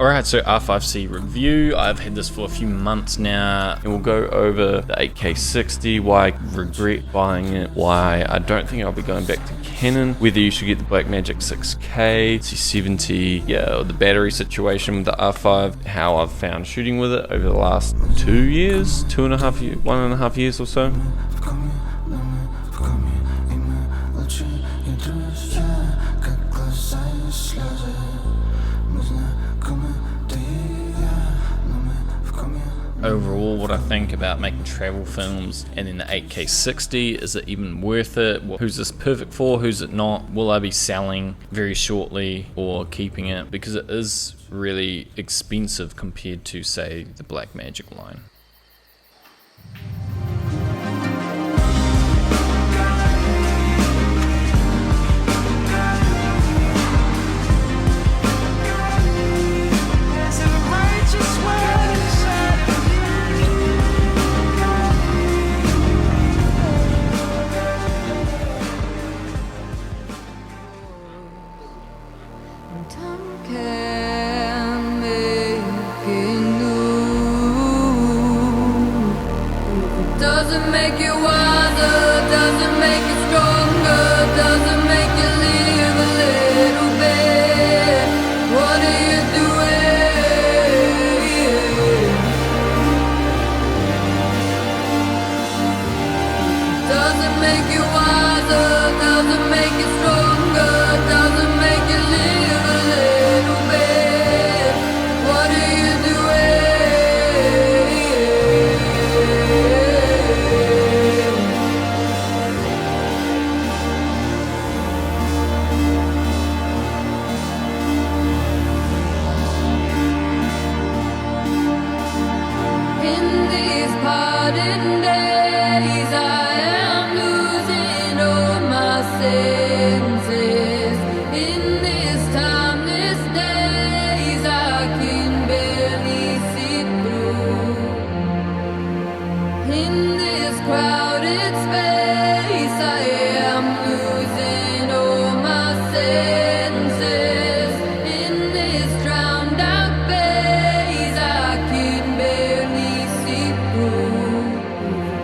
Alright, so R5C review. I've had this for a few months now, and we'll go over the 8K60, why I regret buying it, why I don't think I'll be going back to Canon, whether you should get the Blackmagic 6K, C70, or the battery situation with the R5, how I've found shooting with it over the last 2 years, 1.5 years or so. Overall, what I think about making travel films and then the 8K60, is it even worth it? Who's this perfect for? Who's it not? Will I be selling very shortly or keeping it? Because it is really expensive compared to, say, the Blackmagic line. Doesn't make you wiser, doesn't make you stronger, doesn't make you live a little bit. What are you doing? Doesn't make you wiser, doesn't make you stronger, doesn't make you live a little bit. What are you doing?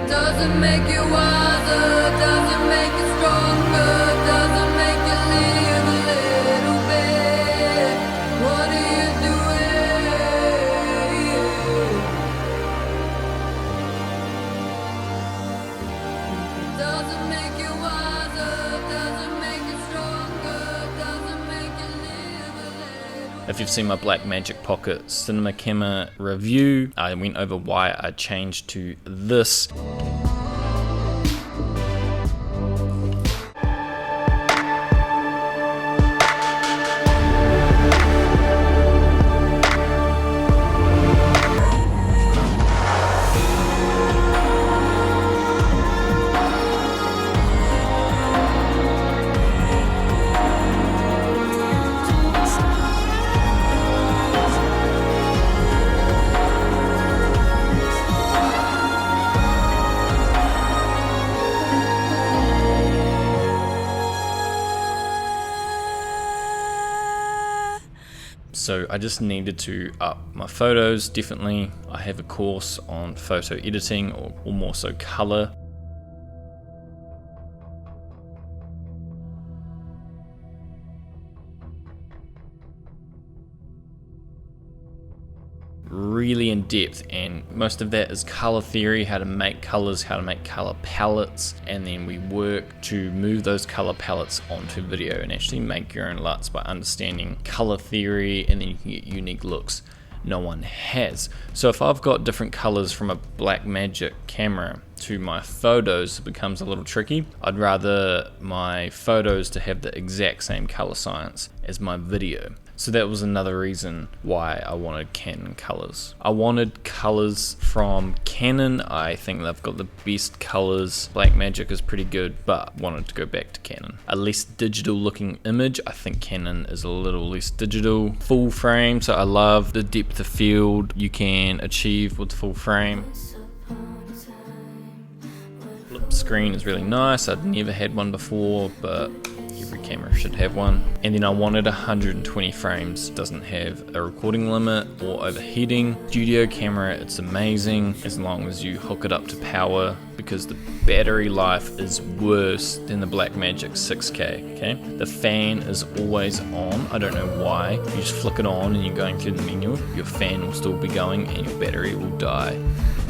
Doesn't make you wiser, doesn't make you stronger, doesn't make you live a little bit. What are you doing? Doesn't make you wiser, doesn't make you stronger, doesn't make you live a little. If you've seen my Blackmagic Pocket Cinema Camera review, I went over why I changed to this. So I just needed to up my photos, definitely. I have a course on photo editing, or more so color. Really in depth, and most of that is color theory, how to make colors, how to make color palettes, and then we work to move those color palettes onto video and actually make your own LUTs by understanding color theory, and then you can get unique looks no one has. So if I've got different colors from a Blackmagic camera to my photos, it becomes a little tricky. I'd rather my photos to have the exact same color science as my video. So that was another reason why I wanted Canon colors. I wanted colors from Canon. I think they've got the best colors. Blackmagic is pretty good, but wanted to go back to Canon. A less digital looking image. I think Canon is a little less digital. Full frame, so I love the depth of field you can achieve with full frame. Flip screen is really nice. I'd never had one before, but you every camera should have one. And then I wanted 120 frames, doesn't have a recording limit or overheating. Studio camera, it's amazing as long as you hook it up to power, because the battery life is worse than the Blackmagic 6K, okay? The fan is always on, I don't know why. You just flick it on and you're going through the menu, your fan will still be going and your battery will die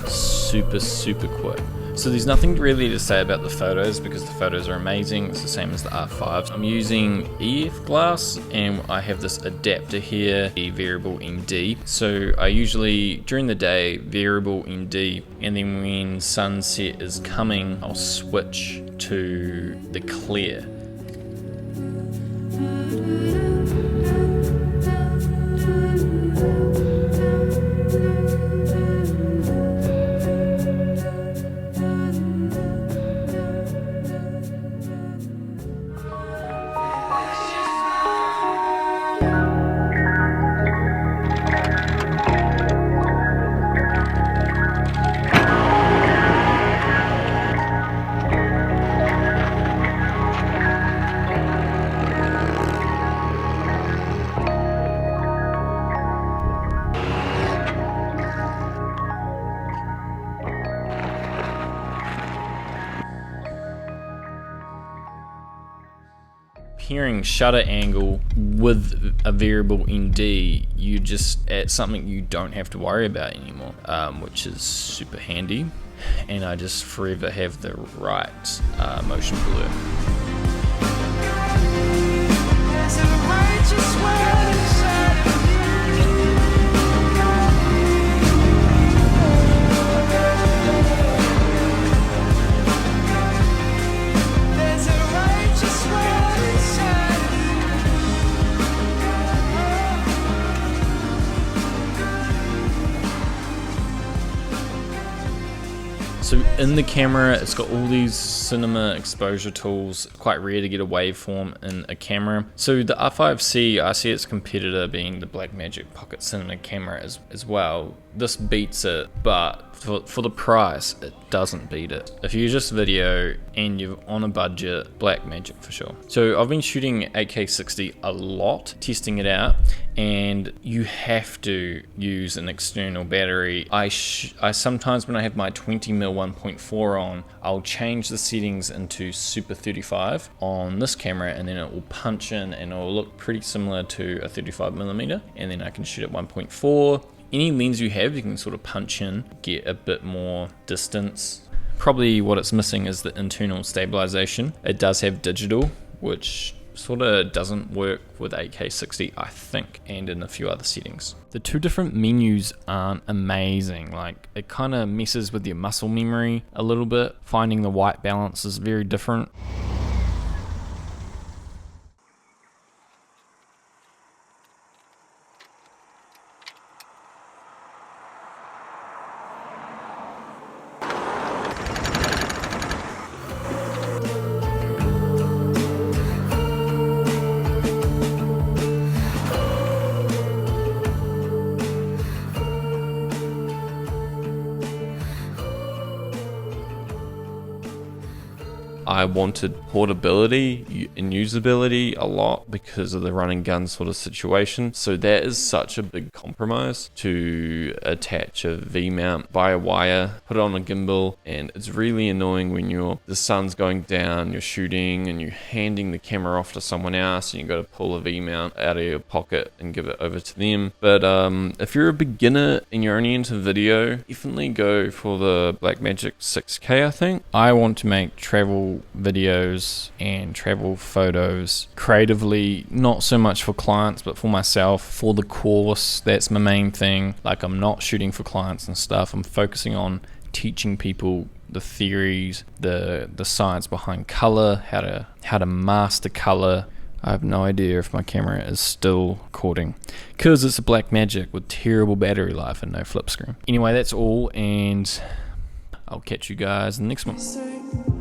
super quick. So there's nothing really to say about the photos because the photos are amazing. It's the same as the R5s. I'm using EF glass and I have this adapter here, the variable ND. So I usually, during the day, variable ND, and then when sunset is coming, I'll switch to the clear. Pairing shutter angle with a variable ND, you just at something you don't have to worry about anymore, which is super handy. And I just forever have the right motion blur. So in the camera, it's got all these cinema exposure tools. Quite rare to get a waveform in a camera. So the R5C, I see its competitor being the Blackmagic Pocket Cinema camera as well. This beats it, but for the price, it doesn't beat it. If you just video and you're on a budget, Blackmagic for sure. So I've been shooting 8K60 a lot, testing it out, and you have to use an external battery. I sometimes, when I have my 20mm 1.4 on, I'll change the settings into Super 35 on this camera, and then it will punch in and it will look pretty similar to a 35mm, and then I can shoot at 1.4. Any lens you have, you can sort of punch in, get a bit more distance. Probably what it's missing is the internal stabilization. It does have digital, which sort of doesn't work with 8K60, I think, and in a few other settings. The two different menus aren't amazing. Like, it kind of messes with your muscle memory a little bit. Finding the white balance is very different. I wanted portability and usability a lot because of the run and gun sort of situation. So that is such a big compromise, to attach a V-mount by a wire, put it on a gimbal, and it's really annoying when the sun's going down, you're shooting and you're handing the camera off to someone else and you got to pull a V-mount out of your pocket and give it over to them. But if you're a beginner and you're only into video, definitely go for the Blackmagic 6K, I think. I want to make travel videos and travel photos creatively, not so much for clients but for myself, for the course. That's my main thing. Like, I'm not shooting for clients and stuff. I'm focusing on teaching people the theories, the science behind color, how to master color. I have no idea if my camera is still recording because it's a Blackmagic with terrible battery life and no flip screen. Anyway, that's all, and I'll catch you guys in the next one.